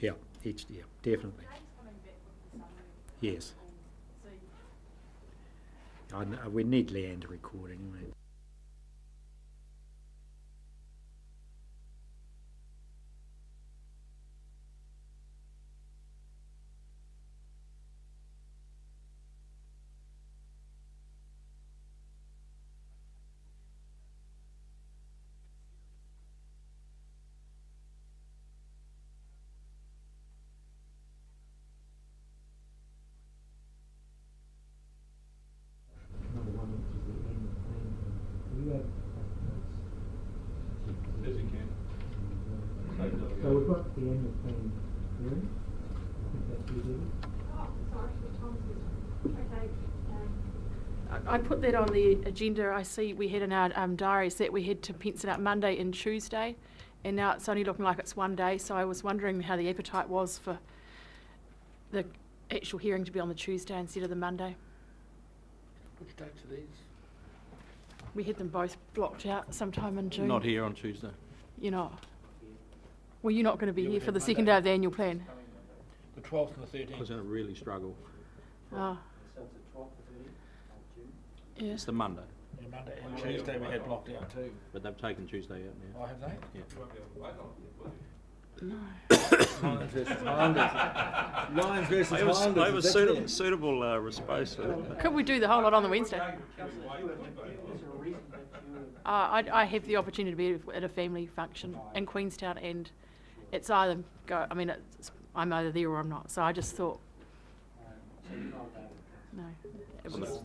Yeah, definitely. Yes. I know, we need land recording. So we've got the annual plan hearing. I think that's you, Debbie. Oh, sorry, okay. I put that on the agenda. I see we had in our diaries that we had to pencil out Monday and Tuesday, and now it's only looking like it's one day, so I was wondering how the appetite was for the actual hearing to be on the Tuesday instead of the Monday. Which dates are these? We had them both blocked out sometime in June. Not here on Tuesday. You're not? Well, you're not going to be Yeah, here we for the had second Monday. day of the annual plan. The 12th and the I was 13th. going to really struggle. Oh, So it's the 12th to 30th of June. yeah. It's the Monday, Yeah, Monday and Tuesday we had blocked out too. but they've taken Tuesday out now. Oh, have they? Yeah. No. Lions versus Highlanders. Lions versus It was Highlanders. Is that fair? suitable response for that. Could we do the whole lot on the Wednesday? Is there a reason that you I have the opportunity to be at a family function in Queenstown, and it's either go. I mean, I'm either there or I'm not. So I just thought, so you're not available? no. It So was, that's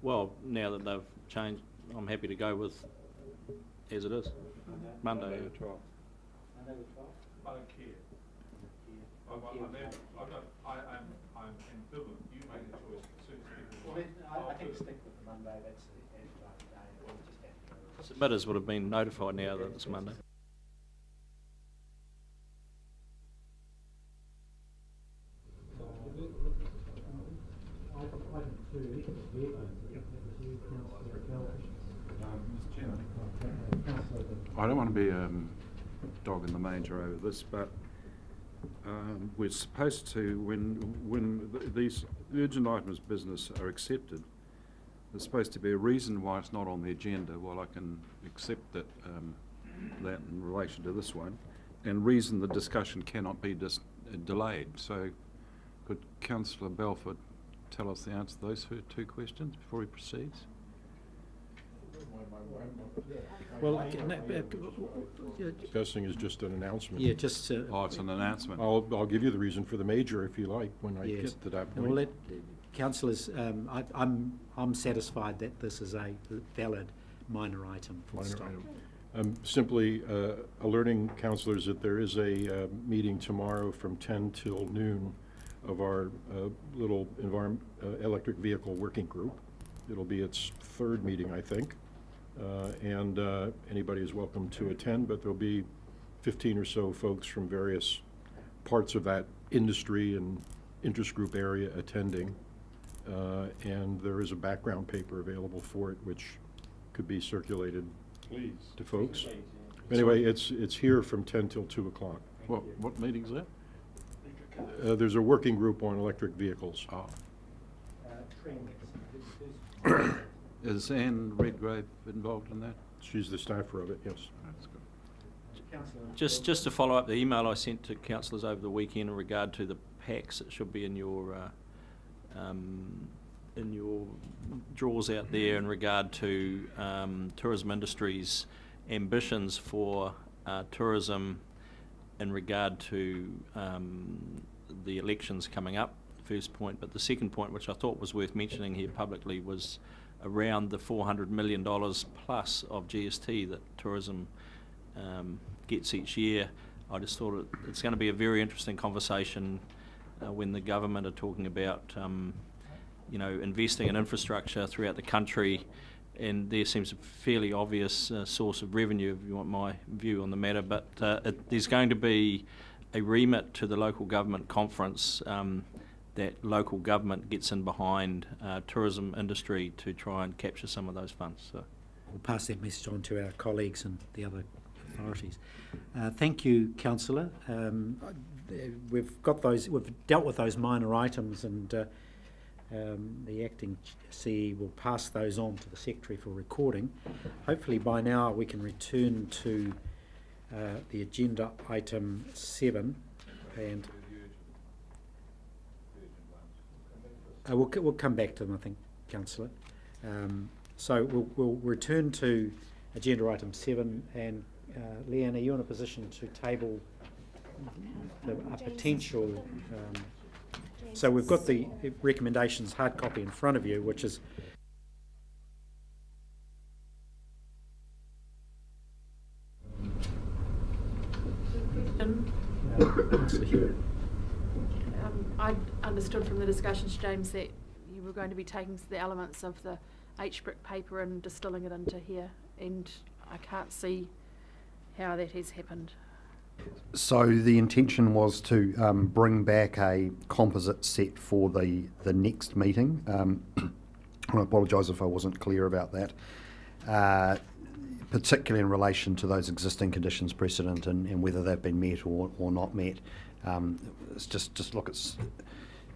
Well, now that they've changed, I'm happy to go with as it is. Monday. Monday the 12th? I don't care. I'm ambivalent. You make a choice as soon as people Well, like. I think stick with the Monday, that's the annual day, we'll just have to go. Submitters would have been notified now that it's Monday. Item 2, vehicles. Councillor Bell. Mr. Chairman, Councillor I don't want to be a dog in the manger over this, but we're supposed to, when these urgent items of business are accepted, there's supposed to be a reason why it's not on the agenda. Well, I can accept that in relation to this one, and reason the discussion cannot be delayed. So could Councillor Belford tell us the answer to those two questions before he proceeds? Well, Discussing is just an announcement. yeah, just Oh, it's an announcement. I'll give you the reason for the major if you like when I yes. get to that And point. we'll let councillors. I'm satisfied that this is a valid minor item. Full Minor stop. item. I'm simply alerting councillors that there is a meeting tomorrow from 10 till noon of our little electric vehicle working group. It'll be its third meeting, I think. And anybody is welcome to attend, but there'll be 15 or so folks from various parts of that industry and interest group area attending. And there is a background paper available for it, which could be circulated to folks. Anyway, it's here from 10 till 2 o'clock. What meeting's that? There's a working group on electric vehicles. Oh. Trend. Is Anne Redgrave involved in that? She's the staffer of it, yes. That's good. Councillor Just to follow up the email I sent to councillors over the weekend in regard to the packs, it should be in your drawers out there in regard to tourism industry's ambitions for tourism in regard to the elections coming up, first point. But the second point, which I thought was worth mentioning here publicly, was around the $400 million plus of GST that tourism gets each year. I just thought it's going to be a very interesting conversation when the government are talking about investing in infrastructure throughout the country, and there seems a fairly obvious source of revenue, if you want my view on the matter, but there's going to be a remit to the local government conference that local government gets in behind tourism industry to try and capture some of those funds. So. We'll pass that message on to our colleagues and the other authorities. Thank you, Councillor. we've dealt with those minor items, and the acting CE will pass those on to the Secretary for recording. Hopefully by now we can return to the agenda item 7, and we'll come back to them, I think, Councillor. So we'll return to agenda item 7, and Leanne, are you in a position to table a potential? So we've got the recommendations hard copy in front of you, which is Councillor Hewitt. I understood from the discussions, James, that you were going to be taking the elements of the HBRC paper and distilling it into here, and I can't see how that has happened. So the intention was to bring back a composite set for the next meeting. I apologise if I wasn't clear about that, particularly in relation to those existing conditions precedent and whether they've been met or not met. It's just look, it's.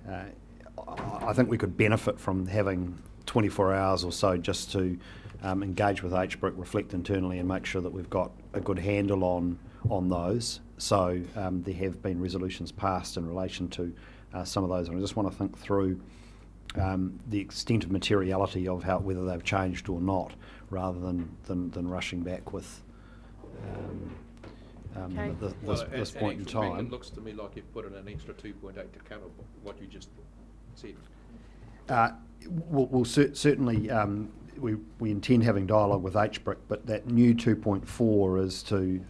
I think we could benefit from having 24 hours or so just to engage with HBRC, reflect internally, and make sure that we've got a good handle on those. So there have been resolutions passed in relation to some of those, and I just want to think through the extent of materiality of whether they've changed or not, rather than rushing back with Okay. Well, this point in actually, Franklin, time. it looks to me like you've put in an extra 2.8 to cover what you just said. We'll certainly, we intend having dialogue with HBRC, but that new 2.4 is to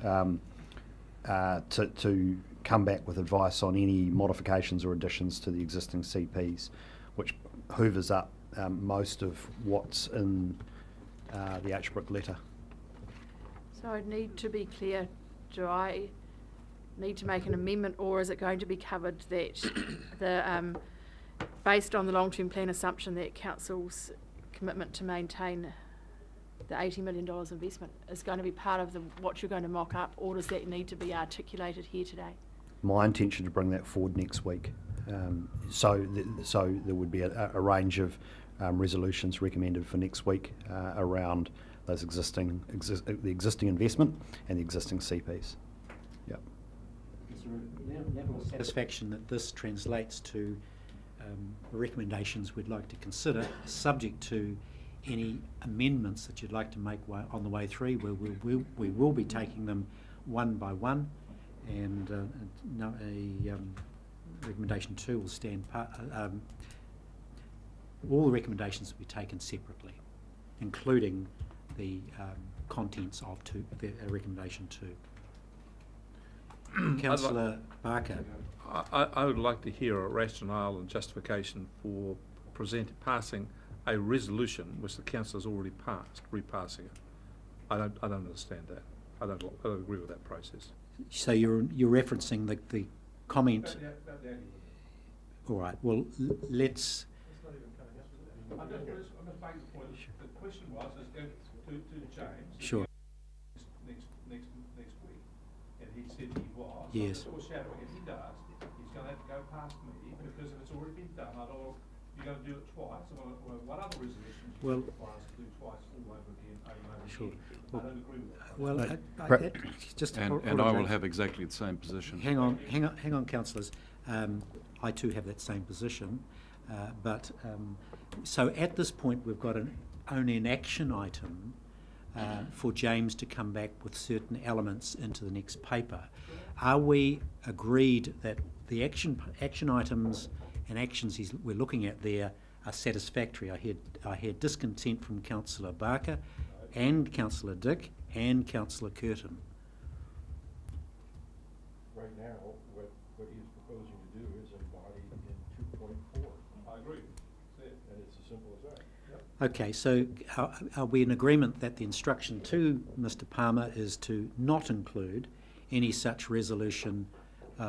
come back with advice on any modifications or additions to the existing CPs, which hoovers up most of what's in the HBRC letter. So I need to be clear, do I need to make an amendment, or is it going to be covered that the based on the long-term plan assumption that Council's commitment to maintain the $80 million investment is going to be part of what you're going to mock up, or does that need to be articulated here today? My intention to bring that forward next week. So there would be a range of resolutions recommended for next week around those the existing investment and the existing CPs. Yep. Is there a level of satisfaction that this translates to the recommendations we'd like to consider, subject to any amendments that you'd like to make on the way through, where we will be taking them one by one, and recommendation 2 will stand all the recommendations will be taken separately, including the contents of recommendation 2. Councillor Barker. I would like to hear a rationale and justification for passing a resolution which the council has already passed, repassing it. I don't understand that. I don't agree with that process. So you're referencing the comment. All right. Well, let's. I'm just making the point. The question was, is go to James. Sure. Next week, and he said he was. Yes. I'm just foreshadowing. If he does, he's going to have to go past me, because if it's already been done, you're going to do it twice. What other resolutions do you require us to do twice all over again, over and over Sure. again? Well, I don't agree with that. Well, just And I will have exactly the same position. Hang on, councillors. I too have that same position, but so at this point we've got only an action item for James to come back with certain elements into the next paper. Are we agreed that the action items and actions we're looking at there are satisfactory? I hear discontent from Councillor Barker and Councillor Dick and Councillor Curtin. Right now, what he's proposing to do is embodied in 2.4. I agree. And it's as simple as that. Yep. Okay, so are we in agreement that the instruction to Mr Palmer is to not include any such resolution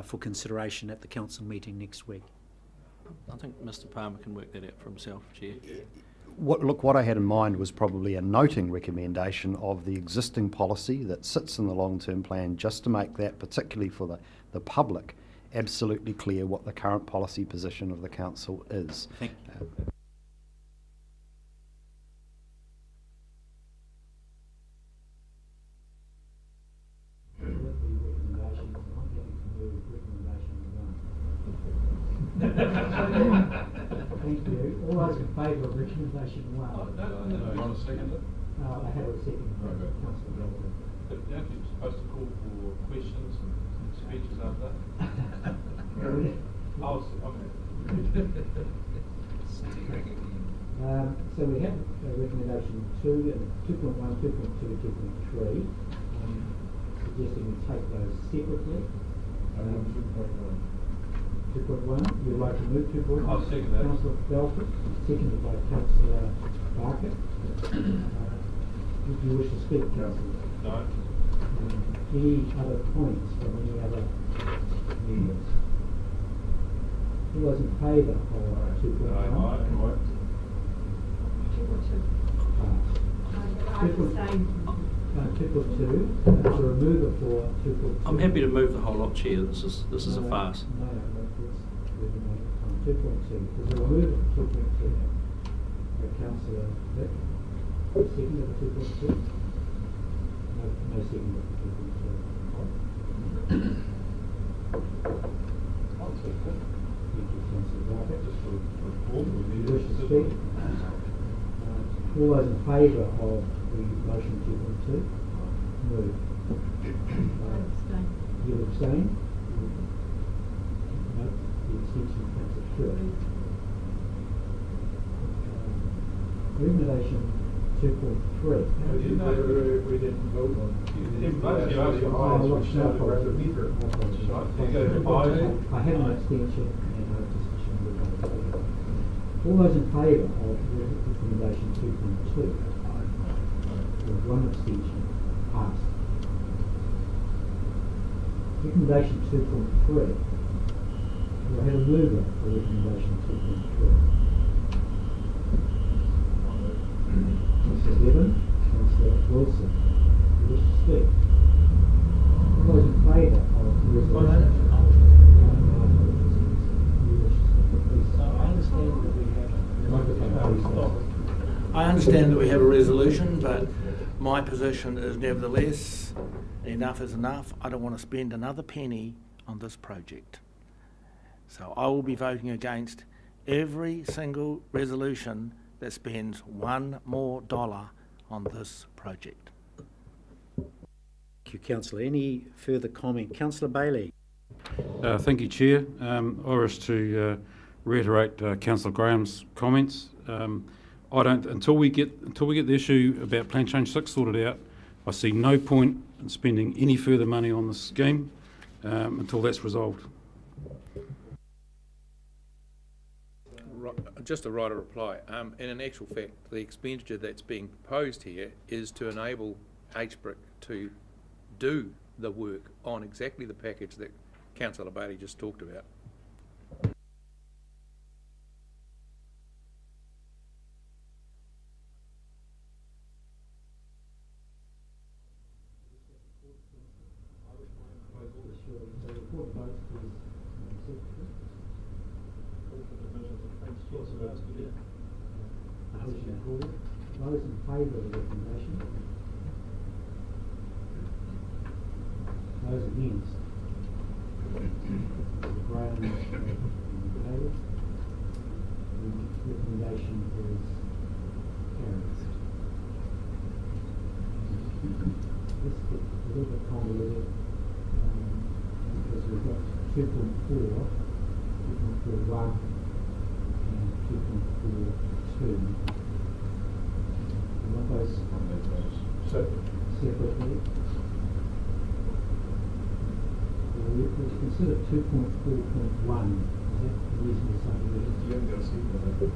for consideration at the council meeting next week? I think Mr Palmer can work that out for himself, Chair. What I had in mind was probably a noting recommendation of the existing policy that sits in the long-term plan, just to make that, particularly for the public, absolutely clear what the current policy position of the council is. Thank you. Thank you. All those in favour of recommendation 1? You want to second it? I have a second. Okay. Councillor Belton. But aren't you supposed to call for questions and speeches after that? Oh, okay. So we have recommendation 2, 2.1, 2.2, 2.3. Suggesting we take those separately. 2.1, you'd like to move 2.1? I'll second that. Councillor Belford, seconded by Councillor Barker. Do you wish to speak, Councillor? No. Any other points from any other members? All those in favour of 2.1? Aye. 2.2, the remover for 2.2. I'm happy to move the whole lot, Chair. This is a farce. No, that's 2.2. There's a remover for 2.2. Councillor Vic, second of 2.2. No second of 2.2. I'll take that. Thank you, Councillor Barker. Just for form, we You need wish to to speak? All those in favour of the motion 2.2? Move. You abstain? No, the abstention Councillor Stewart. Recommendation 2.3. We didn't vote on it. You didn't vote, you asked your Oh, eyes, look, which no started problem. around the meter. No problem. Right, you go to 5. I have an abstention and no discussion. All those in favour of recommendation 2.2? With one abstention, passed. Recommendation 2.3. We'll have a mover for recommendation 2.3. Councillor Bevan, Councillor Wilson, you wish to speak? All those in favour of the resolution? You wish to speak, please. I understand that we have a resolution, but my position is nevertheless, enough is enough. I don't want to spend another penny on this project. So I will be voting against every single resolution that spends $1 more on this project. Thank you, Councillor. Any further comment? Councillor Bailey. Thank you, Chair. I wish to reiterate Councillor Graham's comments. Until we get the issue about Plan Change 6 sorted out, I see no point in spending any further money on this scheme until that's resolved. Just a right of reply. In actual fact, the expenditure that's being proposed here is to enable HBRC to do the work on exactly the package that Councillor Bailey just talked about. Those in favour of the recommendation? Those against? Graham in favour. The recommendation is carried. This gets a little bit convoluted because we've got 2.4, 2.41 and 2.42. Want those separately? We'll consider 2.4.1. Is that reasonable subdivision? You haven't got a second of that.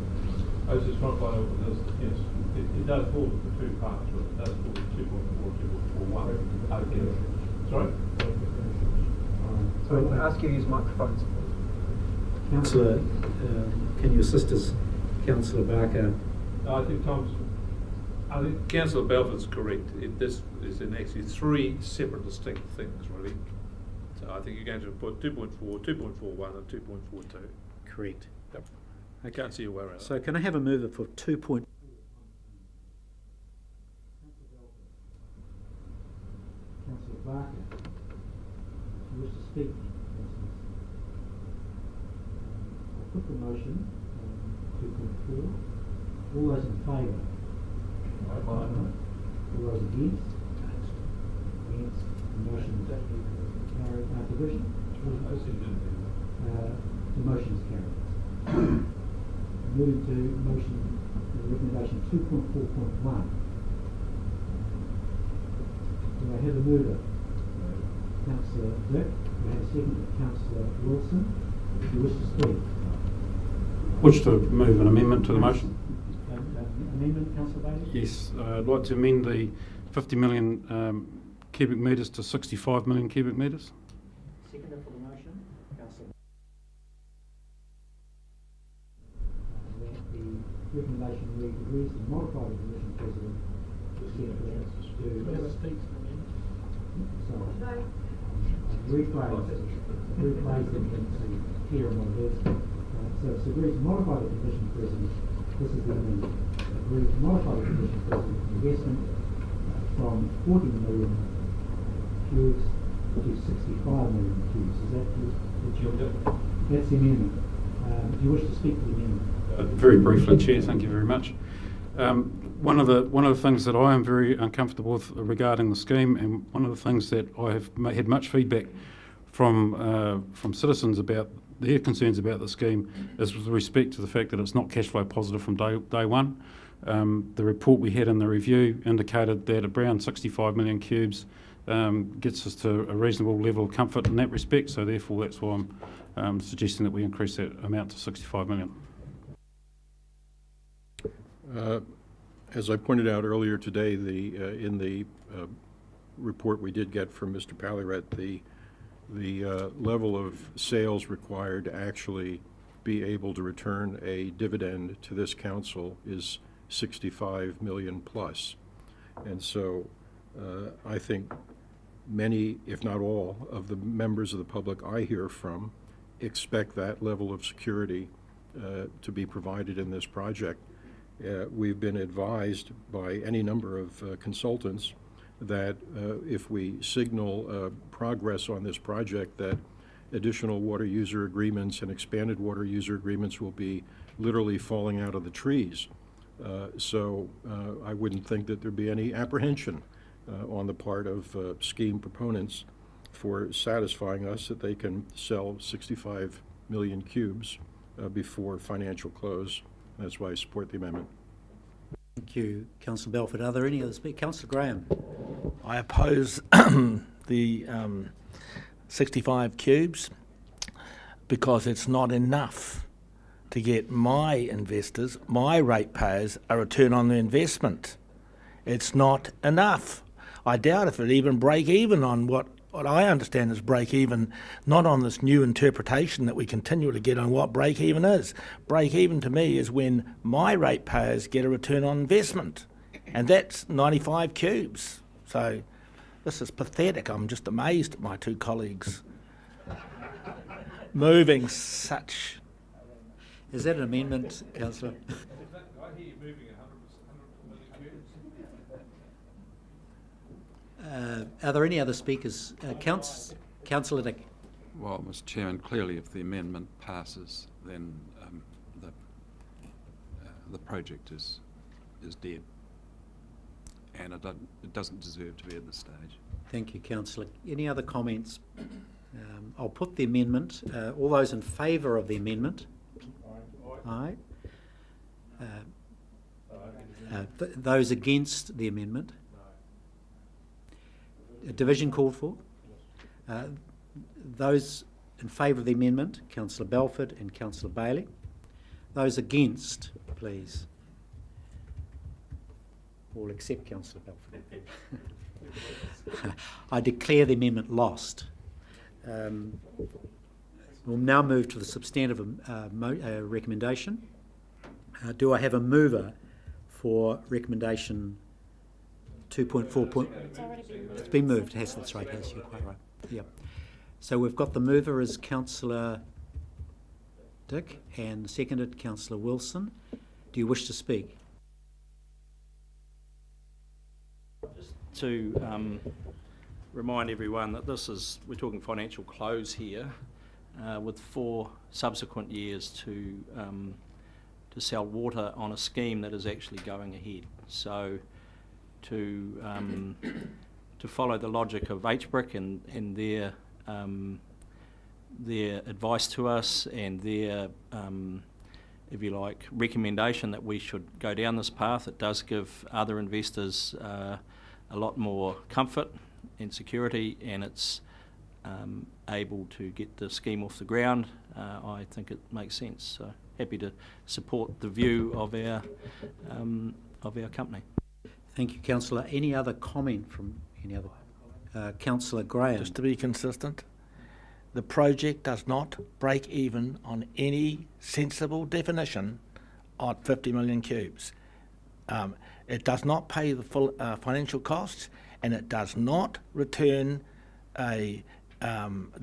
I was just trying to find out what this, yes, it does fall into two parts, but it does fall into 2.4, 2.41. Okay. Sorry? So I'll ask you to use microphones. Councillor, can you assist us, Councillor Barker? I think Councillor Belford's correct. This is in actually three separate distinct things, really. So I think you're going to put 2.4, 2.41 and 2.42. Correct. Yep. I can't see a way around it. So can I have a mover for 2. Councillor Barker, you wish to speak? I'll put the motion, 2.4. All those in favour? Aye. All those against? Against. The motion is carried. Division? The motion is carried. Moving to motion, recommendation 2.4.1. Do I have a mover? Councillor Dick. Do I have a second? Councillor Wilson. If you wish to speak. Wish to move an amendment to the motion. Amendment, Councillor Bailey? Yes, I'd like to amend the 50 million cubic metres to 65 million cubic metres. Seconder for the motion, Councillor. That the recommendation agrees to modify the Commission President sorry. Rephrase it into clear on what it is. So it's agreed to modify the Commission President. This is the amendment. Agreed to modify the Commission President investment from 40 million cubes to 65 million cubes. Is that that's the amendment? Do you wish to speak to the amendment? Very briefly, Chair. Thank you very much. One of the things that I am very uncomfortable with regarding the scheme, and one of the things that I have had much feedback from citizens about their concerns about the scheme, is with respect to the fact that it's not cash flow positive from day one. The report we had in the review indicated that around 65 million cubes gets us to a reasonable level of comfort in that respect. So therefore, that's why I'm suggesting that we increase that amount to 65 million. As I pointed out earlier today, in the report we did get from Mr. Pallirat, the level of sales required to actually be able to return a dividend to this council is 65 million plus. And so I think many, if not all, of the members of the public I hear from expect that level of security to be provided in this project. We've been advised by any number of consultants that if we signal progress on this project, that additional water user agreements and expanded water user agreements will be literally falling out of the trees. So I wouldn't think that there'd be any apprehension on the part of scheme proponents for satisfying us that they can sell 65 million cubes before financial close. That's why I support the amendment. Thank you, Councillor Belford. Are there any other speakers? Councillor Graham. I oppose the 65 cubes because it's not enough to get my investors, my ratepayers, a return on their investment. It's not enough. I doubt if it even break even on what I understand is break even, not on this new interpretation that we continue to get on what break even is. Break even to me is when my ratepayers get a return on investment, and that's 95 cubes. So this is pathetic. I'm just amazed at my two colleagues moving such. Is that an amendment, Councillor? I hear you moving 100 million cubes. Are there any other speakers? Councillor Dick. Well, Mr. Chairman, clearly if the amendment passes, then the project is dead, and it doesn't deserve to be at this stage. Thank you, Councillor. Any other comments? I'll put the amendment. All those in favour of the amendment? Aye. Those against the amendment? A division called for? Those in favour of the amendment, Councillor Belford and Councillor Bailey. Those against, please. All except Councillor Belford. I declare the amendment lost. We'll now move to the substantive recommendation. Do I have a mover for recommendation 2.4? It's been moved. That's right. Yes, you're quite right. Yeah. So we've got the mover as Councillor Dick and seconded Councillor Wilson. Do you wish to speak? To remind everyone that we're talking financial close here, with 4 subsequent years to sell water on a scheme that is actually going ahead. So to follow the logic of HBRC and their advice to us and their, if you like, recommendation that we should go down this path, it does give other investors a lot more comfort and security, and it's able to get the scheme off the ground. I think it makes sense. So happy to support the view of our company. Thank you, Councillor. Any other comment from any other? Councillor Graham. Just to be consistent, the project does not break even on any sensible definition at 50 million cubes. It does not pay the full financial costs, and it does not return a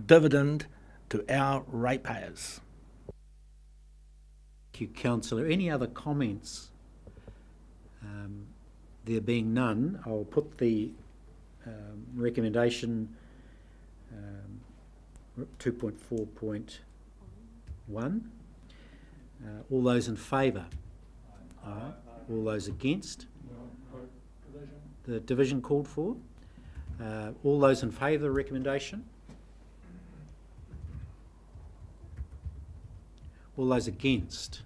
dividend to our ratepayers. Thank you, Councillor. Any other comments? There being none, I'll put the recommendation 2.4.1. All those in favour? Aye. All those against? The division called for. All those in favour of the recommendation? All those against?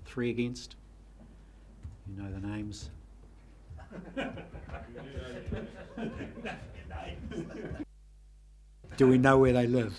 Three against. You know the names. Do we know where they live?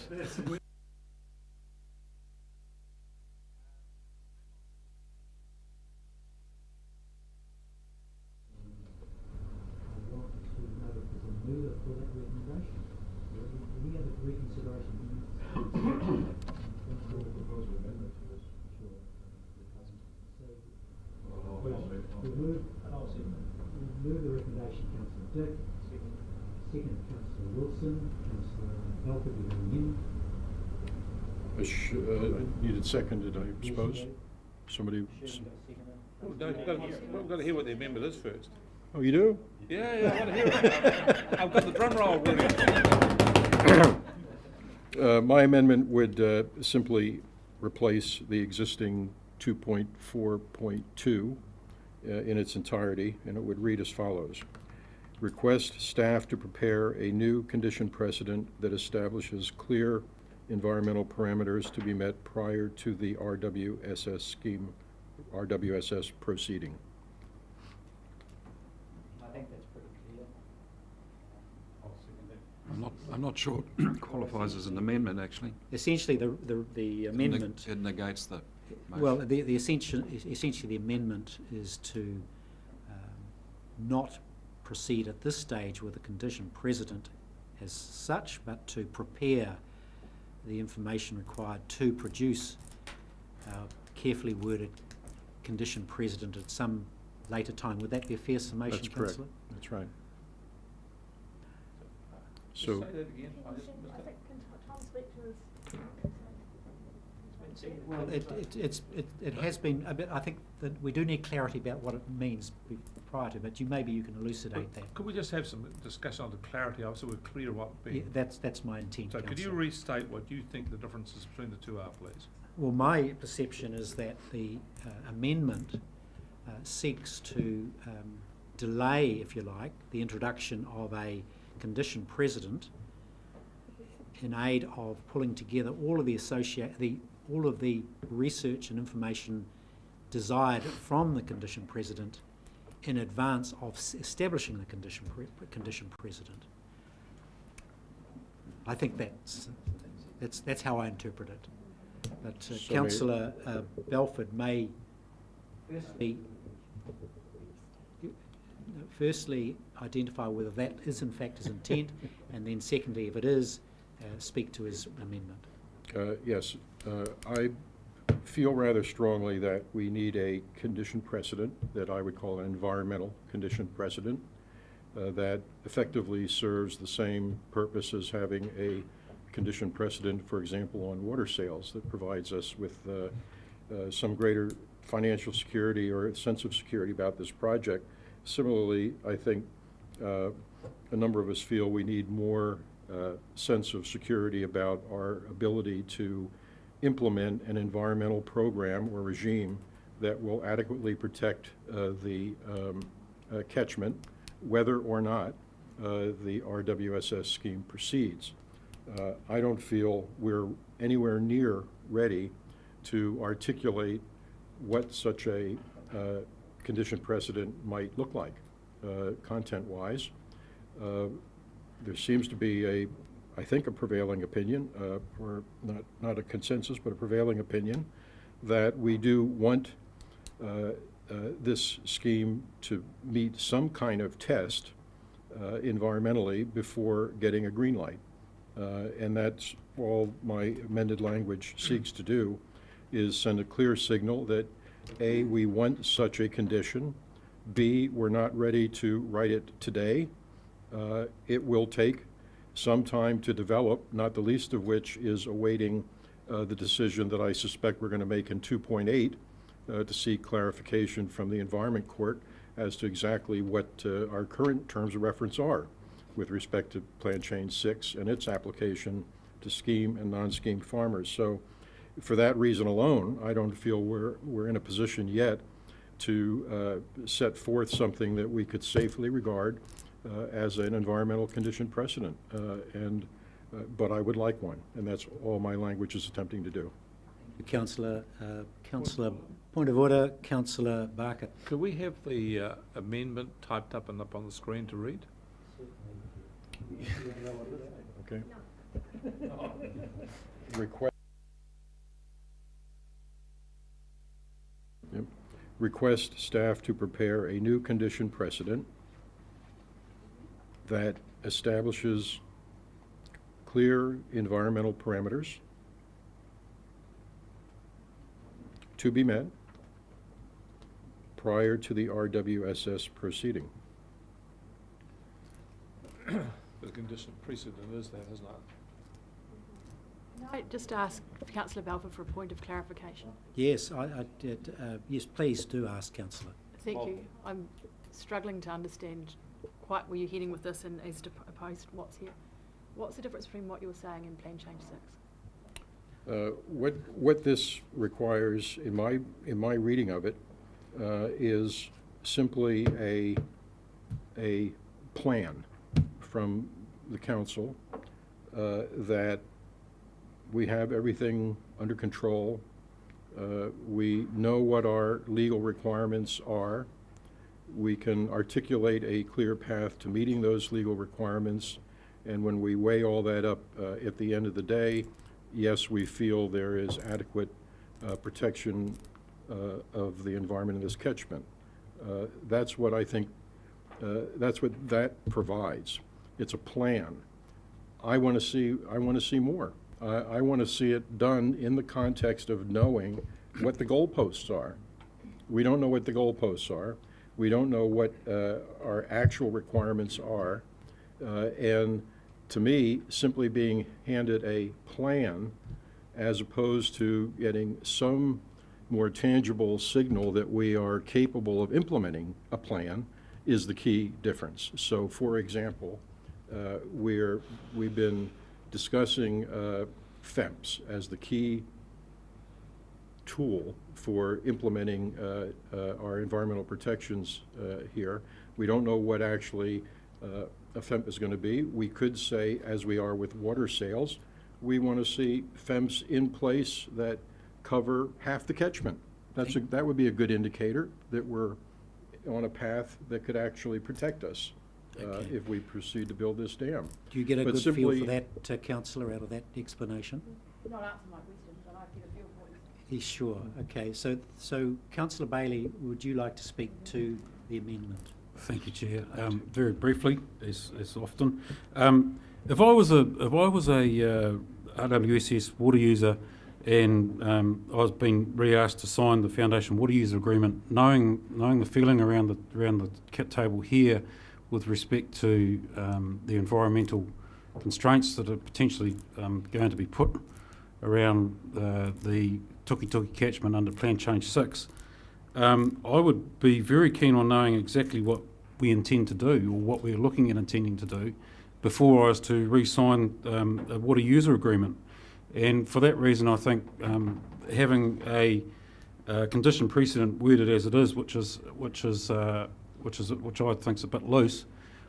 Move the recommendation, Councillor Dick. Second, Councillor Wilson. Councillor Belford, you're going in. Needed seconded, I suppose. Somebody. We've got to hear what the amendment is first. Oh, you do? Yeah, I want to hear it. I've got the drum roll ready. My amendment would simply replace the existing 2.4.2 in its entirety, and it would read as follows. Request staff to prepare a new condition precedent that establishes clear environmental parameters to be met prior to the RWSS proceeding. I think that's pretty clear. I'm not sure it qualifies as an amendment, actually. Essentially, the amendment. It negates the motion. Well, essentially the amendment is to not proceed at this stage with a condition precedent as such, but to prepare the information required to produce a carefully worded condition precedent at some later time. Would that be a fair summation, That's correct. Councillor? That's right. So. I think Tom's lecture is... Well, it has been a bit. I think that we do need clarity about what it means prior to, but maybe you can elucidate that. Could we just have some discussion on the clarity of, so we're clear what Yeah, that's my intent. So could you Councillor. restate what you think the differences between the two are, please? Well, my perception is that the amendment seeks to delay, if you like, the introduction of a condition precedent in aid of pulling together all of the research and information desired from the condition precedent in advance of establishing the condition precedent. I think that's how I interpret it. But So Councillor Belford may firstly identify whether that is in fact his intent, and then secondly, if it is, speak to his amendment. Yes, I feel rather strongly that we need a condition precedent that I would call an environmental condition precedent that effectively serves the same purpose as having a condition precedent, for example, on water sales, that provides us with some greater financial security or a sense of security about this project. Similarly, I think a number of us feel we need more sense of security about our ability to implement an environmental program or regime that will adequately protect the catchment, whether or not the RWSS scheme proceeds. I don't feel we're anywhere near ready to articulate what such a condition precedent might look like, content-wise. There seems to be I think a prevailing opinion, or not a consensus, but a prevailing opinion, that we do want this scheme to meet some kind of test environmentally before getting a green light. And that's all my amended language seeks to do, is send a clear signal that A, we want such a condition, B, we're not ready to write it today. It will take some time to develop, not the least of which is awaiting the decision that I suspect we're going to make in 2.8 to seek clarification from the Environment Court as to exactly what our current terms of reference are with respect to Plan Change 6 and its application to scheme and non-scheme farmers. So for that reason alone, I don't feel we're in a position yet to set forth something that we could safely regard as an environmental condition precedent. But I would like one, and that's all my language is attempting to do. Councillor, point of order, Councillor Barker. Could we have the amendment typed up and up on the screen to read? Okay. Request. Yep. Request staff to prepare a new condition precedent that establishes clear environmental parameters to be met prior to the RWSS proceeding. The condition precedent is that, isn't it? Can I just ask Councillor Balfour for a point of clarification? Yes, I did. Yes, please do ask, Councillor. Thank you. I'm struggling to understand quite where you're heading with this and as opposed to what's here. What's the difference between what you were saying and Plan Change 6? What this requires, in my reading of it, is simply a plan from the council that we have everything under control. We know what our legal requirements are. We can articulate a clear path to meeting those legal requirements. And when we weigh all that up at the end of the day, yes, we feel there is adequate protection of the environment in this catchment. That's what I think, that's what that provides. It's a plan. I want to see more. I want to see it done in the context of knowing what the goalposts are. We don't know what the goalposts are. We don't know what our actual requirements are. And to me, simply being handed a plan as opposed to getting some more tangible signal that we are capable of implementing a plan is the key difference. So, for example, we've been discussing FEMS as the key tool for implementing our environmental protections here. We don't know what actually a FEMP is going to be. We could say, as we are with water sales, we want to see FEMPs in place that cover half the catchment. That would be a good indicator that we're on a path that could actually protect us if we proceed to build this dam. Do you get a good feel for that, Councillor, out of that explanation? Not answer my question, but I get a feel for it. Sure. Okay. So Councillor Bailey, would you like to speak to the amendment? Thank you, Chair. Very briefly, as often, if I was a RWSS water user and I was being re-asked to sign the Foundation Water User Agreement, knowing the feeling around the kit table here with respect to the environmental constraints that are potentially going to be put around the Tuki catchment under Plan Change 6. I would be very keen on knowing exactly what we intend to do, or what we're looking at intending to do, before I was to re-sign a water user agreement. And for that reason, I think having a condition precedent worded as it is, which I think is a bit loose,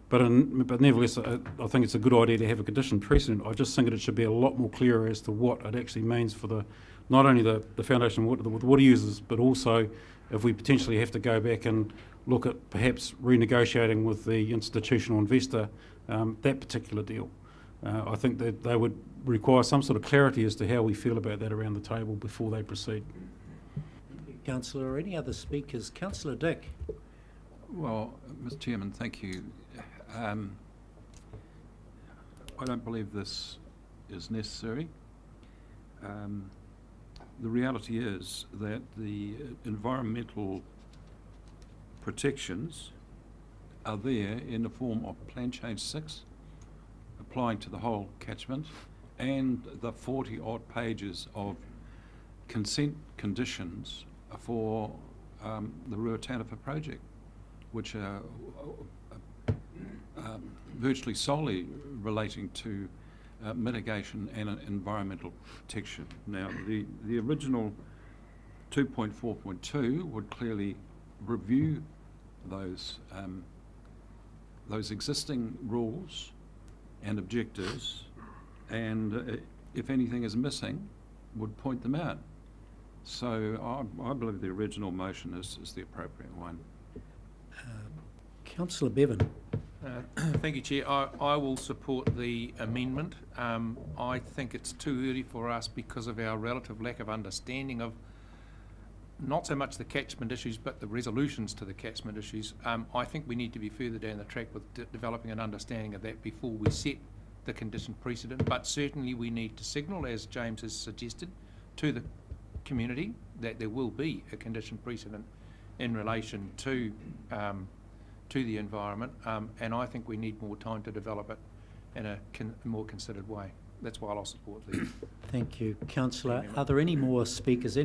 but nevertheless, I think it's a good idea to have a condition precedent. I just think that it should be a lot more clear as to what it actually means for not only the foundation water, the water users, but also if we potentially have to go back and look at perhaps renegotiating with the institutional investor that particular deal. I think that they would require some sort of clarity as to how we feel about that around the table before they proceed. Councillor, or any other speakers? Councillor Dick. Well, Mr. Chairman, thank you. I don't believe this is necessary. The reality is that the environmental protections are there in the form of Plan Change 6, applying to the whole catchment, and the 40-odd pages of consent conditions for the Ruataniwha project, which are virtually solely relating to mitigation and environmental protection. Now, the original 2.4.2 would clearly review those existing rules and objectives, and if anything is missing, would point them out. So I believe the original motion is the appropriate one. Councillor Bevan. Thank you, Chair. I will support the amendment. I think it's too early for us because of our relative lack of understanding of not so much the catchment issues, but the resolutions to the catchment issues. I think we need to be further down the track with developing an understanding of that before we set the condition precedent. But certainly we need to signal, as James has suggested, to the community that there will be a condition precedent in relation to the environment, and I think we need more time to develop it in a more considered way. That's why I'll support the... Thank you. Councillor, are there any more speakers?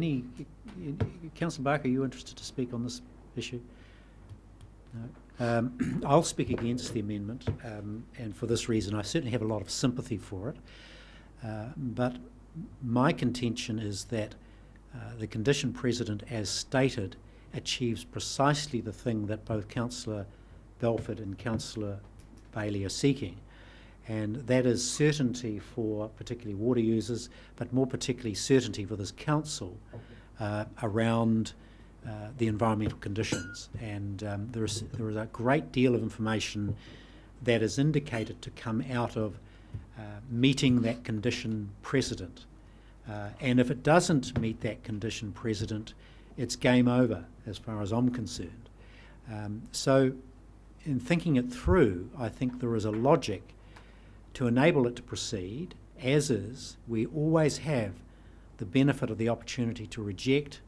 Councillor Barker, are you interested to speak on this issue? No. I'll speak against the amendment, and for this reason I certainly have a lot of sympathy for it, but my contention is that the condition precedent, as stated, achieves precisely the thing that both Councillor Belford and Councillor Bailey are seeking, and that is certainty for particularly water users, but more particularly certainty for this council around the environmental conditions. And there is a great deal of information that is indicated to come out of meeting that condition precedent. And if it doesn't meet that condition precedent, it's game over as far as I'm concerned. So in thinking it through, I think there is a logic to enable it to proceed as is. We always have the benefit of the opportunity to reject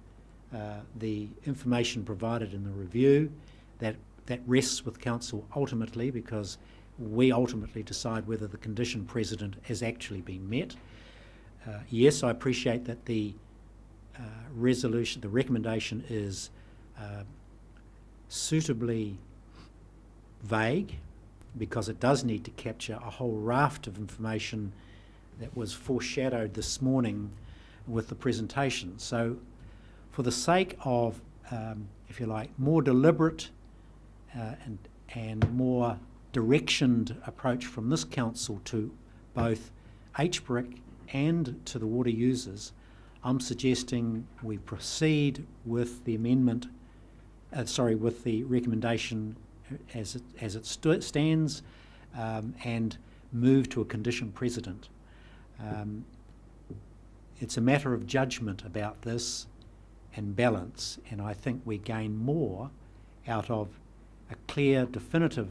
the information provided in the review. That rests with council ultimately, because we ultimately decide whether the condition precedent has actually been met. Yes, I appreciate that the resolution, the recommendation is suitably vague, because it does need to capture a whole raft of information that was foreshadowed this morning with the presentation. So for the sake of, if you like, more deliberate and more directioned approach from this council to both HBRC and to the water users, I'm suggesting we proceed with the amendment, with the recommendation as it stands, and move to a condition precedent. It's a matter of judgment about this and balance, and I think we gain more out of a clear, definitive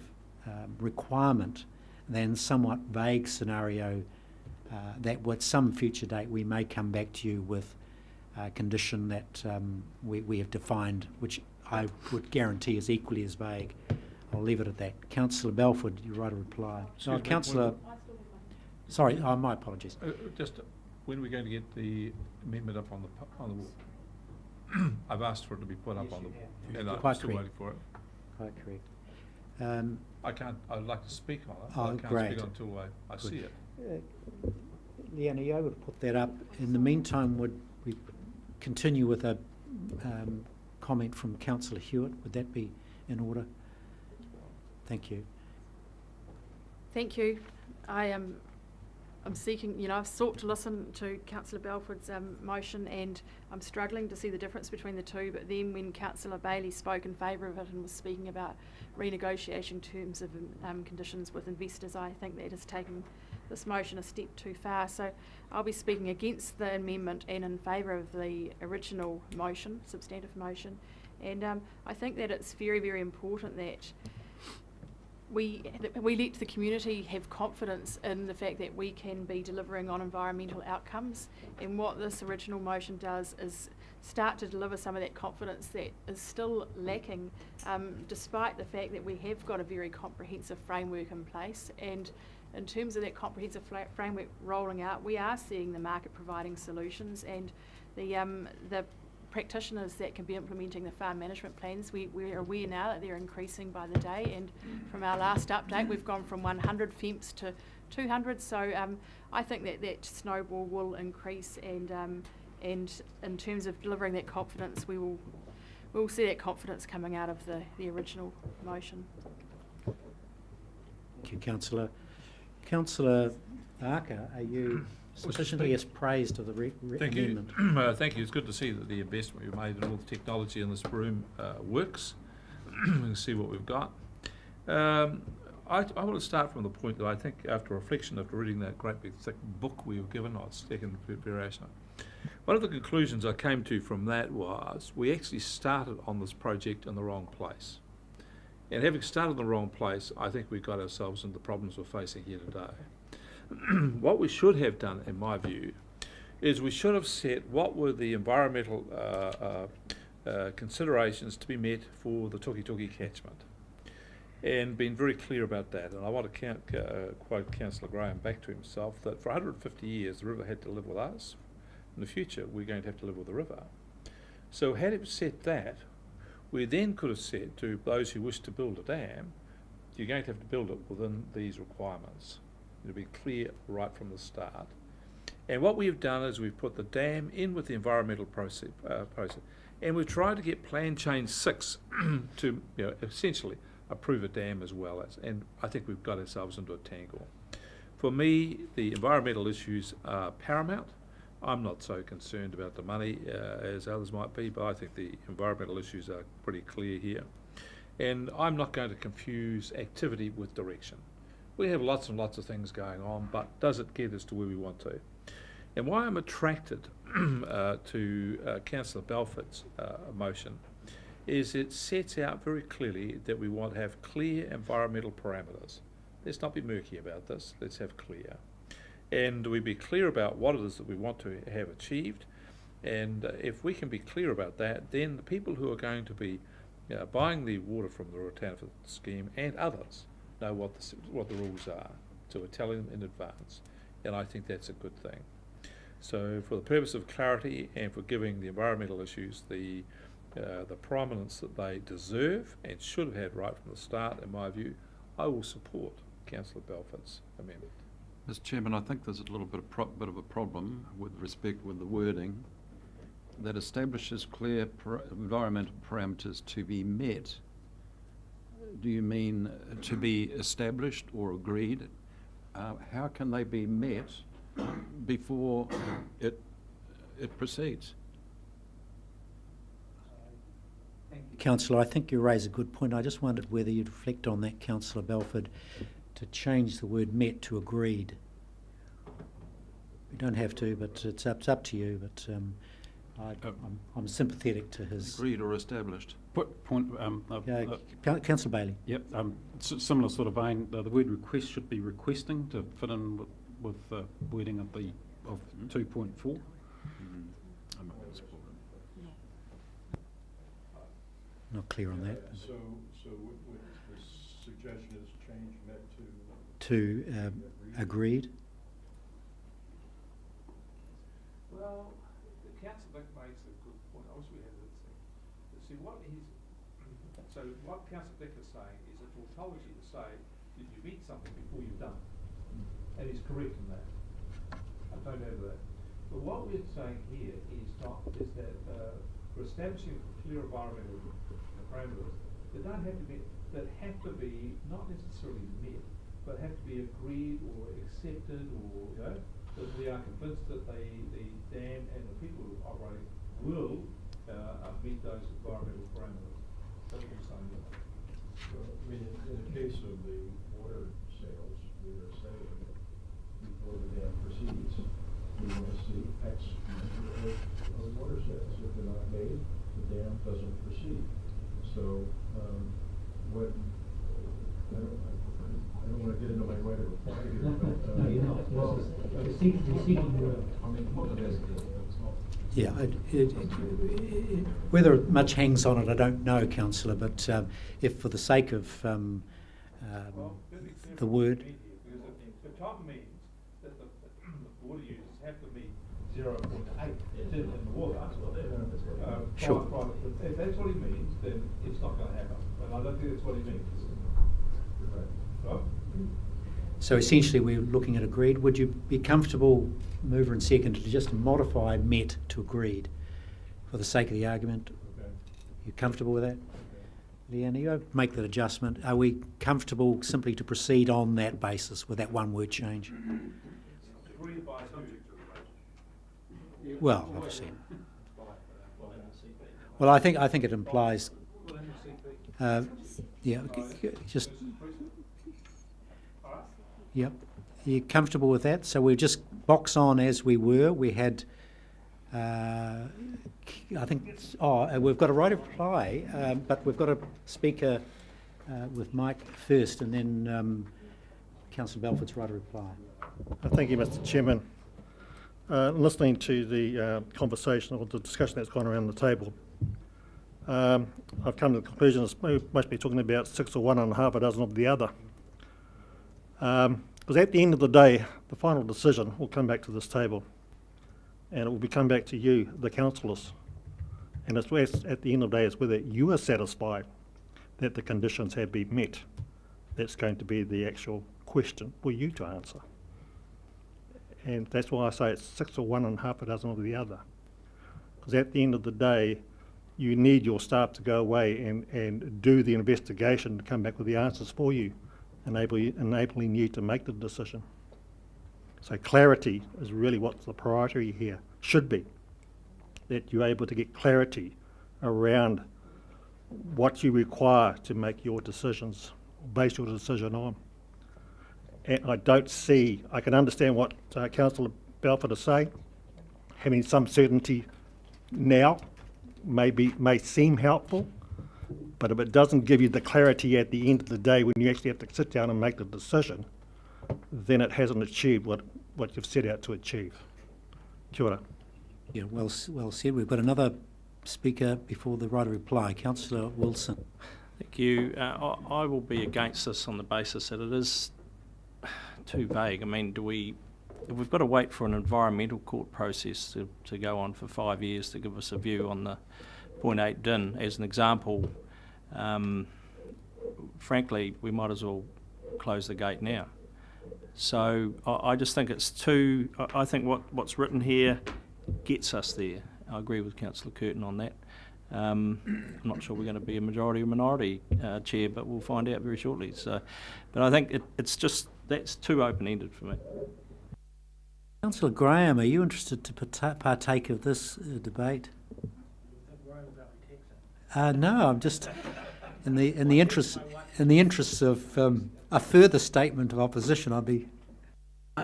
requirement than somewhat vague scenario that at some future date we may come back to you with a condition that we have defined, which I would guarantee is equally as vague. I'll leave it at that. Councillor Belford, you write a reply. Excuse No, me, Councillor, sorry, my apologies. Just, when are we going to get the amendment up on the wall? I've asked for it to be put up on the, and I'm Quite still correct. waiting for it. Quite correct. I'd like to speak on it, Oh, but I can't great. speak until I see it. Leanne, are you able to put that up? In the meantime, would we continue with a comment from Councillor Hewitt? Would that be in order? Thank you. Thank you. I'm seeking, I've sought to listen to Councillor Belford's motion, and I'm struggling to see the difference between the two, but then when Councillor Bailey spoke in favour of it and was speaking about renegotiating terms of conditions with investors, I think that is taking this motion a step too far. So I'll be speaking against the amendment and in favour of the original motion, substantive motion. And I think that it's very, very important that we let the community have confidence in the fact that we can be delivering on environmental outcomes, and what this original motion does is start to deliver some of that confidence that is still lacking, despite the fact that we have got a very comprehensive framework in place. And in terms of that comprehensive framework rolling out, we are seeing the market providing solutions, and the practitioners that can be implementing the farm management plans, we're aware now that they're increasing by the day, and from our last update we've gone from 100 FEMPs to 200, so I think that snowball will increase, and in terms of delivering that confidence, we'll see that confidence coming out of the original motion. Thank you, Councillor. Councillor Barker, are you sufficiently as praised of the Thank you. amendment? Thank you. It's good to see that the investment we've made in all the technology in this room works. We can see what we've got. I want to start from the point that I think, after reflection, after reading that great big thick book we were given, second variation, one of the conclusions I came to from that was we actually started on this project in the wrong place. And having started in the wrong place, I think we got ourselves into the problems we're facing here today. What we should have done, in my view, is we should have set what were the environmental considerations to be met for the Tuki catchment, and been very clear about that. And I want to quote Councillor Graham back to himself, that for 150 years the river had to live with us. In the future we're going to have to live with the river. So had it set that, we then could have said to those who wish to build a dam, you're going to have to build it within these requirements. It'll be clear right from the start. And what we've done is we've put the dam in with the environmental process, and we've tried to get Plan Change 6 to essentially approve a dam as well as, and I think we've got ourselves into a tangle. For me, the environmental issues are paramount. I'm not so concerned about the money as others might be, but I think the environmental issues are pretty clear here. And I'm not going to confuse activity with direction. We have lots and lots of things going on, but does it get us to where we want to? And why I'm attracted to Councillor Belford's motion is it sets out very clearly that we want to have clear environmental parameters. Let's not be murky about this, let's have clear. And we be clear about what it is that we want to have achieved, and if we can be clear about that, then the people who are going to be buying the water from the Ruataniwha scheme and others know what the rules are, so we're telling them in advance, and I think that's a good thing. So for the purpose of clarity and for giving the environmental issues the prominence that they deserve and should have had right from the start, in my view, I will support Councillor Belford's amendment. Mr. Chairman, I think there's a little bit of a problem with respect with the wording that establishes clear environmental parameters to be met. Do you mean to be established or agreed? How can they be met before it proceeds? Councillor, I think you raise a good point. I just wondered whether you'd reflect on that, Councillor Belford, to change the word met to agreed. You don't have to, but it's up to you. But I'm sympathetic to his. Agreed or established? Councillor Bailey. Yep, similar sort of vein. The word request should be requesting to fit in with the wording of 2.4. I'm not going to support it. Not clear on that. So with suggestion is changing that to agreed. Well, Councillor Vic makes a good point. I wish we had that thing. See, what Councillor Vic is saying is a tautology to say, did you meet something before you've done it? And he's correct in that. I don't have that. But what we're saying here is that for establishing clear environmental parameters, that have to be not necessarily met, but have to be agreed or accepted, or that we are convinced that the dam and the people who are operating will meet those environmental parameters. That's what we're saying. Well, I mean, in the case of the water sales, we are saying that before the dam proceeds, we want to see X number of water sales. If they're not made, the dam doesn't proceed. So, I don't want to get into my right of reply here, but, No, you're not. You're seeking Yeah, whether much hangs on it, I don't know, Councillor, but if for the sake of the word. The top means that the water users have to meet 0.8 in the water. Sure. If that's what he means, then it's not going to happen. But I don't think that's what he means. Right? So essentially, we're looking at agreed. Would you be comfortable, mover and second, to just modify met to agreed for the sake of the argument? okay. You comfortable with that? Leanne, you make that adjustment. Are we comfortable simply to proceed on that basis with that one word change? Agreed by who? Well, obviously. Well, I think it implies. Just. Yep. Are you comfortable with that? So we just box on as we were. We had. I think. We've got a right of reply, but we've got a speaker with Mike first, and then Councillor Belford's right of reply. Thank you, Mr. Chairman. Listening to the conversation or the discussion that's gone around the table, I've come to the conclusion we must be talking about 6 or 1 and a half a dozen of the other. Because at the end of the day, the final decision will come back to this table, and it will be come back to you, the councillors. And it's at the end of the day, it's whether you are satisfied that the conditions have been met. That's going to be the actual question for you to answer. And that's why I say it's 6 or 1 and a half a dozen of the other. Because at the end of the day, you need your staff to go away and do the investigation to come back with the answers for you, enabling you to make the decision. So clarity is really what the priority here should be, that you're able to get clarity around what you require to make your decisions, base your decision on. And I can understand what Councillor Belford is saying. Having some certainty now may seem helpful, but if it doesn't give you the clarity at the end of the day when you actually have to sit down and make the decision, then it hasn't achieved what you've set out to achieve. Kia ora. Yeah, well said. We've got another speaker before the right of reply, Councillor Wilson. Thank you. I will be against this on the basis that it is too vague. I mean, if we've got to wait for an environmental court process to go on for 5 years to give us a view on the 0.8 DIN as an example, frankly, we might as well close the gate now. So I just think it's too. I think what's written here gets us there. I agree with Councillor Curtin on that. I'm not sure we're going to be a majority or minority chair, but we'll find out very shortly. So, but I think it's just that's too open-ended for me. Councillor Graham, are you interested to partake of this debate? No, I'm just in the interests of a further statement of opposition. I'd be.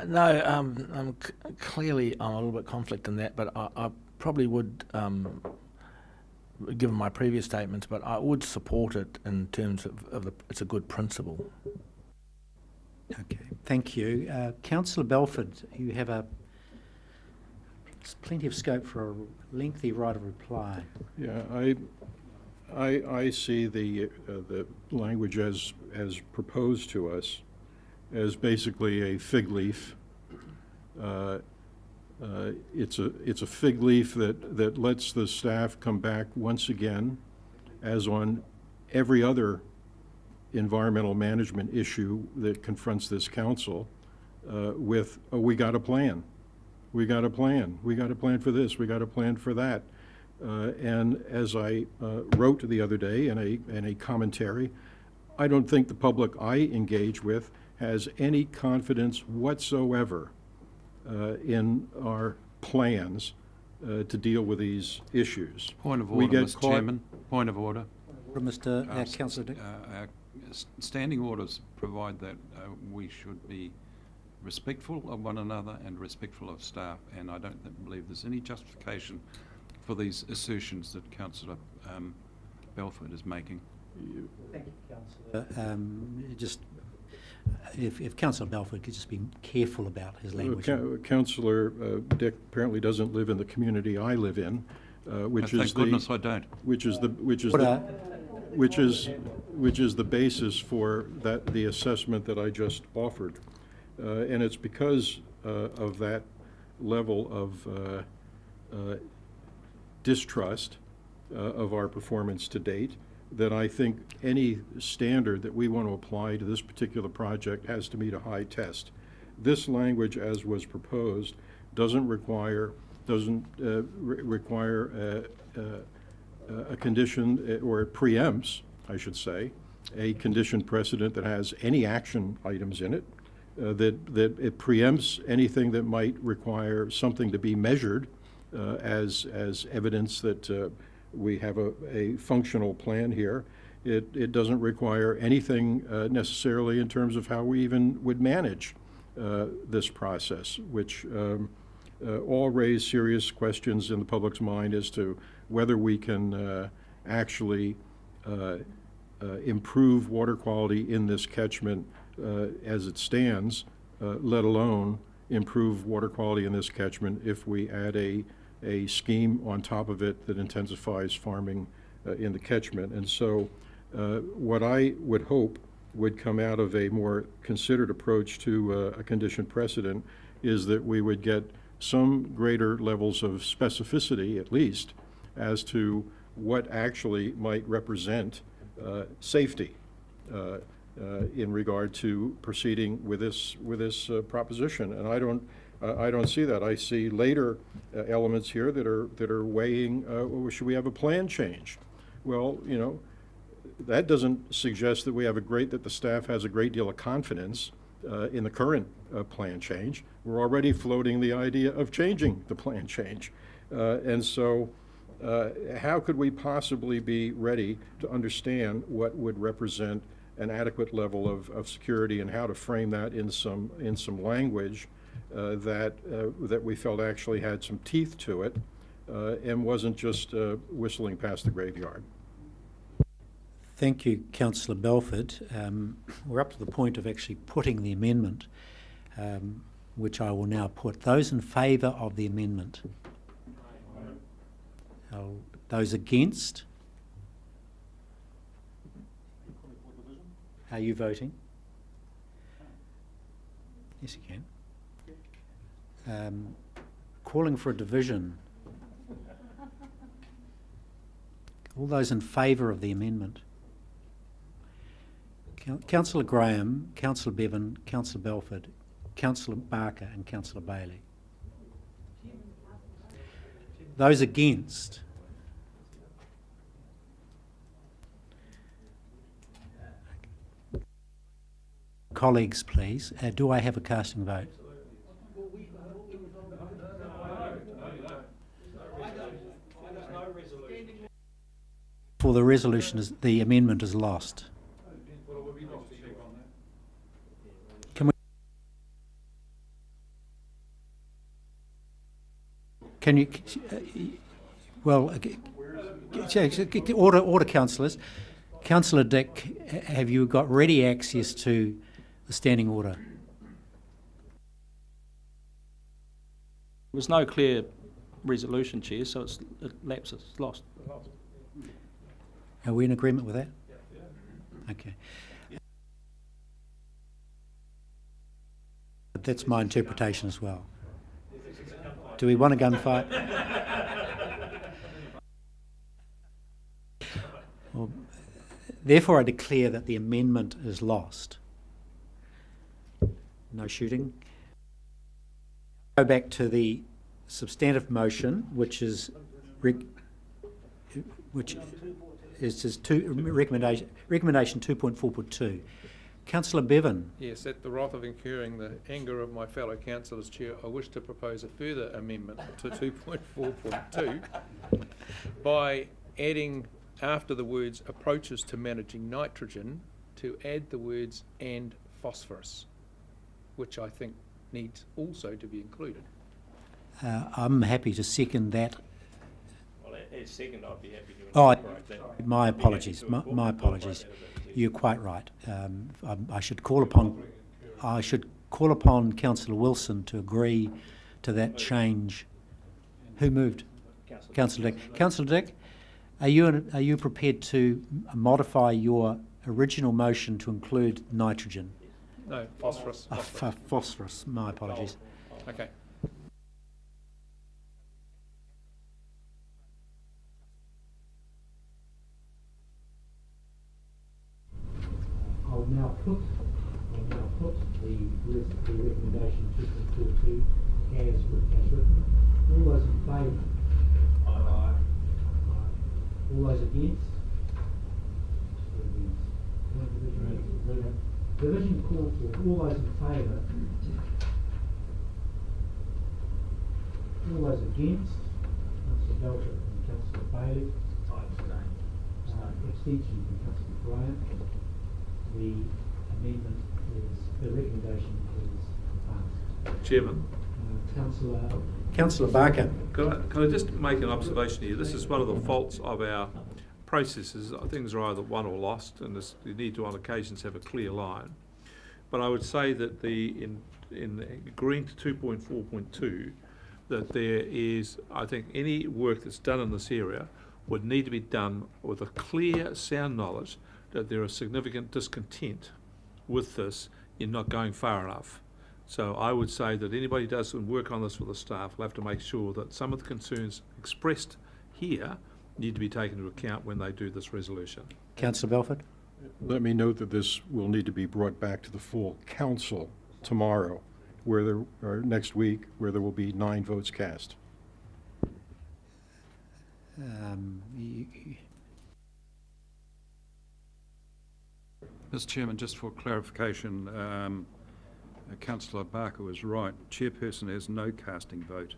No, clearly I'm a little bit conflict in that, but I probably would, given my previous statements, but I would support it in terms of it's a good principle. Okay, thank you. Councillor Belford, you have there's plenty of scope for a lengthy right of reply. Yeah, I see the language as proposed to us as basically a fig leaf. It's a fig leaf that lets the staff come back once again, as on every other environmental management issue that confronts this council, with, oh, we got a plan. We got a plan. We got a plan for this. We got a plan for that. And as I wrote the other day in a commentary, I don't think the public I engage with has any confidence whatsoever in our plans to deal with these issues. Point of We order, get Mr. caught- Chairman. Point of order. Mr. Councillor Dick. Standing orders provide that we should be respectful of one another and respectful of staff, and I don't believe there's any justification for these assertions that Councillor Belford is making. Thank you, Councillor. Just, if Councillor Belford could just be careful about his language. Councillor Dick apparently doesn't live in the community I live in, which is Thank goodness I don't. which is the basis for the assessment that I just offered, and it's because of that level of distrust of our performance to date that I think any standard that we want to apply to this particular project has to meet a high test. This language, as was proposed, doesn't require a condition, or it preempts, I should say, a condition precedent that has any action items in it, that it preempts anything that might require something to be measured as evidence that we have a functional plan here. It doesn't require anything necessarily in terms of how we even would manage this process, which all raise serious questions in the public's mind as to whether we can actually improve water quality in this catchment as it stands, let alone improve water quality in this catchment if we add a scheme on top of it that intensifies farming in the catchment. And so what I would hope would come out of a more considered approach to a condition precedent is that we would get some greater levels of specificity, at least, as to what actually might represent safety in regard to proceeding with this proposition. And I don't see that. I see later elements here that are weighing. Well, should we have a plan change? Well, you know, that doesn't suggest that that the staff has a great deal of confidence in the current plan change. We're already floating the idea of changing the plan change, and so how could we possibly be ready to understand what would represent an adequate level of security and how to frame that in some language that we felt actually had some teeth to it and wasn't just whistling past the graveyard. Thank you, Councillor Belford. We're up to the point of actually putting the amendment, which I will now put. Those in favour of the amendment? Those against? Are you voting? Yes, you can. Calling for a division. All those in favour of the amendment? Councillor Graham, Councillor Bevan, Councillor Belford, Councillor Barker and Councillor Bailey. Those against? Colleagues, please. Do I have a casting vote? For the resolution, the amendment is lost. Can you, well, order, councillors. Councillor Dick, have you got ready access to the standing order? There was no clear resolution, Chair, so it lapses, it's lost. Are we in agreement with that? Okay. But that's my interpretation as well. Do we want a gunfight? Well, therefore, I declare that the amendment is lost. No shooting. Go back to the substantive motion, which is recommendation 2.4.2. Councillor Bevan. Yes, at the wrath of incurring the anger of my fellow councillors, Chair, I wish to propose a further amendment to 2.4.2 by adding, after the words approaches to managing nitrogen, to add the words and phosphorus, which I think needs also to be included. I'm happy to second that. Well, as second, I'd be happy to Oh, incorporate that. my apologies. My apologies. You're quite right. I should call upon Councillor Wilson to agree to that change. Who moved? Councillor Dick. Councillor Dick, are you prepared to modify your original motion to include nitrogen? No, phosphorus. Phosphorus. My apologies. Okay. I'll now put the recommendation 2.42 as written. All those in favour? Aye. All those against? Division called for. All those in favour? All those against? Councillor Belcher and Councillor Bailey. Abstention from Councillor Graham. The amendment the recommendation is passed. Chairman. Councillor Barker. Can I just make an observation here? This is one of the faults of our processes. Things are either won or lost, and you need to on occasions have a clear line. But I would say that in agreeing to 2.4.2, that there is, I think, any work that's done in this area would need to be done with a clear, sound knowledge that there is significant discontent with this in not going far enough. So I would say that anybody who does some work on this for the staff will have to make sure that some of the concerns expressed here need to be taken into account when they do this resolution. Councillor Belford. Let me note that this will need to be brought back to the full council tomorrow, or next week, where there will be 9 votes cast. Mr. Chairman, just for clarification, Councillor Barker was right. Chairperson has no casting vote,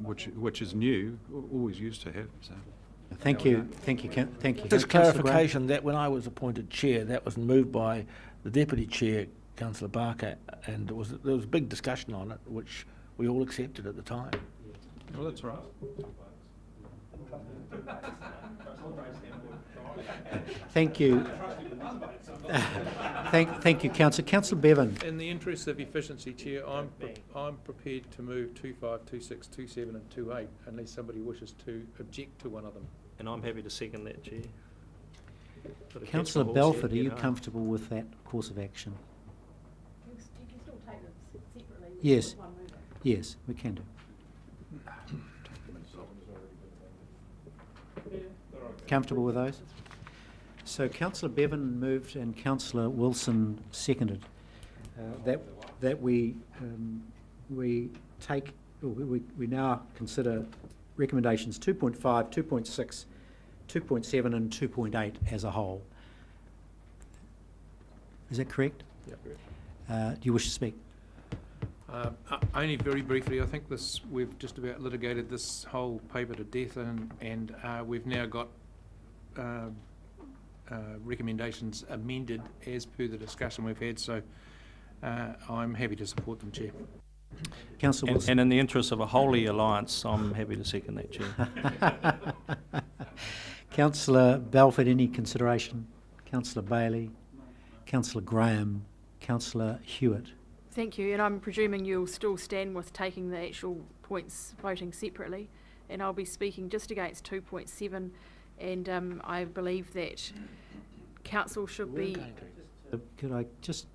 which is new. Always used to have. So. Thank you. Just clarification that when I was appointed chair, that was moved by the deputy chair, Councillor Barker, and there was a big discussion on it, which we all accepted at the time. Well, that's right. Thank you. Thank you, Councillor. Councillor Bevan. In the interest of efficiency, Chair, I'm prepared to move 25, 26, 27 and 28 unless somebody wishes to object to one of them. And I'm happy to second that, Chair. Councillor Belford, are you comfortable with that course of action? You can still take them separately. Yes. Yes, we can do. Comfortable with those? So Councillor Bevan moved and Councillor Wilson seconded that we now consider recommendations 2.5, 2.6, 2.7 and 2.8 as a whole. Is that correct? Yep. Do you wish to speak? Only very briefly. I think we've just about litigated this whole paper to death, and we've now got recommendations amended as per the discussion we've had. So I'm happy to support them, Chair. Councillor Wilson. And in the interest of a holy alliance, I'm happy to second that, Chair. Councillor Belford, any consideration? Councillor Bailey, Councillor Graham, Councillor Hewitt. Thank you, and I'm presuming you'll still stand with taking the actual points voting separately, and I'll be speaking just against 2.7 and I believe that council should be. Could I just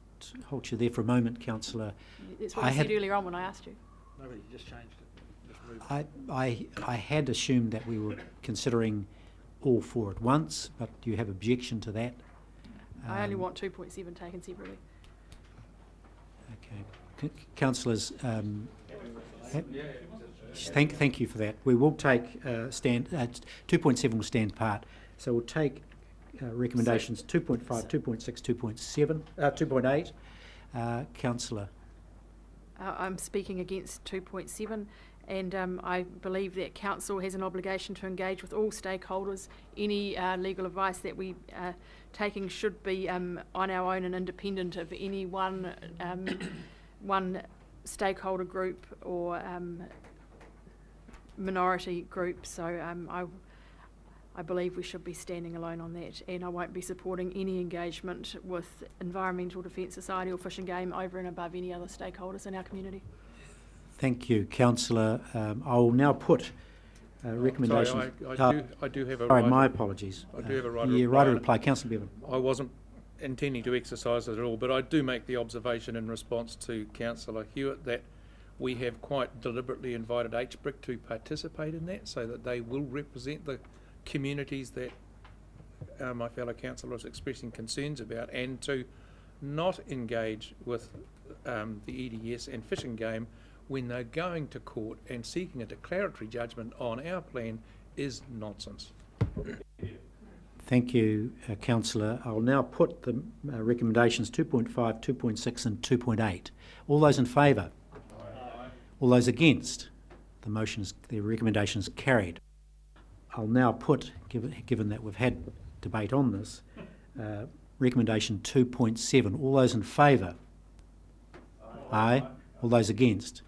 hold you there for a moment, councillor? That's what I you said had- earlier on when I asked you. No, you just changed it. Just moved it. I had assumed that we were considering all four at once, but do you have objection to that? I only Um, want 2.7 taken separately. Okay. Councillors, thank you for that. We will take 2.7 will stand part. So we'll take recommendations 2.5, 2.6, 2.7, 2.8. Councillor. I'm speaking against 2.7, and I believe that council has an obligation to engage with all stakeholders. Any legal advice that we are taking should be on our own and independent of any one stakeholder group or minority group. So I believe we should be standing alone on that, and I won't be supporting any engagement with Environmental Defence Society or Fish and Game over and above any other stakeholders in our community. Thank you, councillor. I will now put recommendations. Sorry, I do have a Sorry, right. my apologies. I do have a right to Yeah, reply right to on it. reply. Councillor Bevan. I wasn't intending to exercise it at all, but I do make the observation in response to Councillor Hewitt that we have quite deliberately invited HBRC to participate in that so that they will represent the communities that my fellow councillor is expressing concerns about, and to not engage with the EDS and Fish and Game when they're going to court and seeking a declaratory judgment on our plan is nonsense. Thank you, councillor. I'll now put the recommendations 2.5, 2.6 and 2.8. All those in favour? All those against? The recommendation is carried. I'll now put, given that we've had debate on this, recommendation 2.7. All those in favour? Aye. All those against?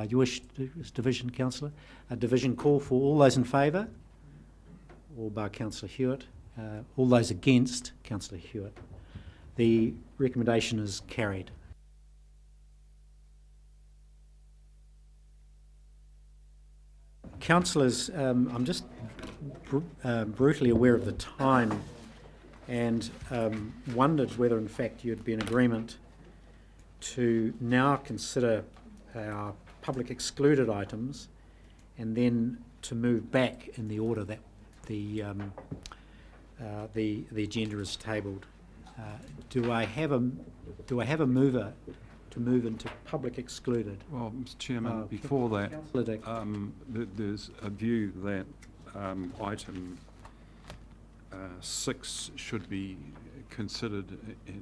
You wish division, councillor? A division call for all those in favour? All bar councillor Hewitt. All those against? Councillor Hewitt. The recommendation is carried. Councillors, I'm just brutally aware of the time and wondered whether in fact you'd be in agreement to now consider our public excluded items and then to move back in the order that the agenda is tabled. Do I have a mover to move into public excluded? Well, Mr Chairman, before that, Councillor Dick. there's a view that item 6 should be considered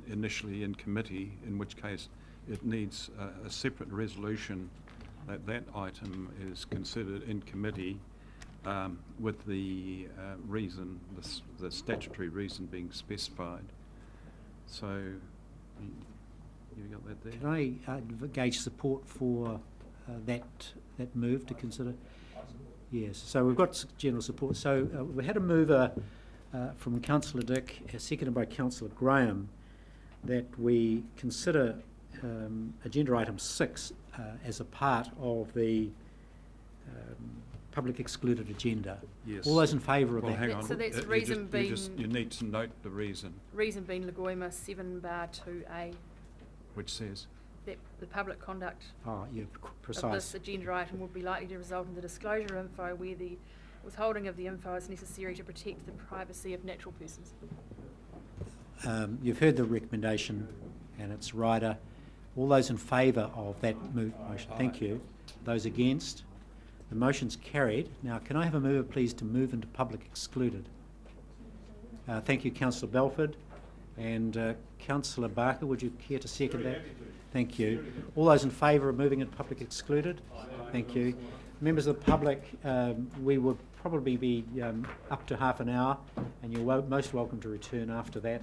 initially in committee, in which case it needs a separate resolution that item is considered in committee with the reason, the statutory reason being specified. So, you got that there? Can I gauge support for that move to consider? Yes, so we've got general support. So we had a mover from Councillor Dick, seconded by Councillor Graham, that we consider agenda item 6 as a part of the public excluded agenda. Yes. All those in favour of Well, that? hang on. So that's You reason being- You need to note the reason, Reason being Lagoima 7(2)(a), which says, that the public conduct Oh, you're of precise. this agenda item would be likely to result in the disclosure of info where the withholding of the info is necessary to protect the privacy of natural persons. You've heard the recommendation and its rider. All those in favour of that motion? Thank you. Those against? The motion's carried. Now, can I have a mover, please, to move into public excluded? Thank you, Councillor Belford. And Councillor Barker, would you care to second that? Thank you. All those in favour of moving into public excluded? Thank you. Members of the public, we would probably be up to half an hour, and you're most welcome to return after that.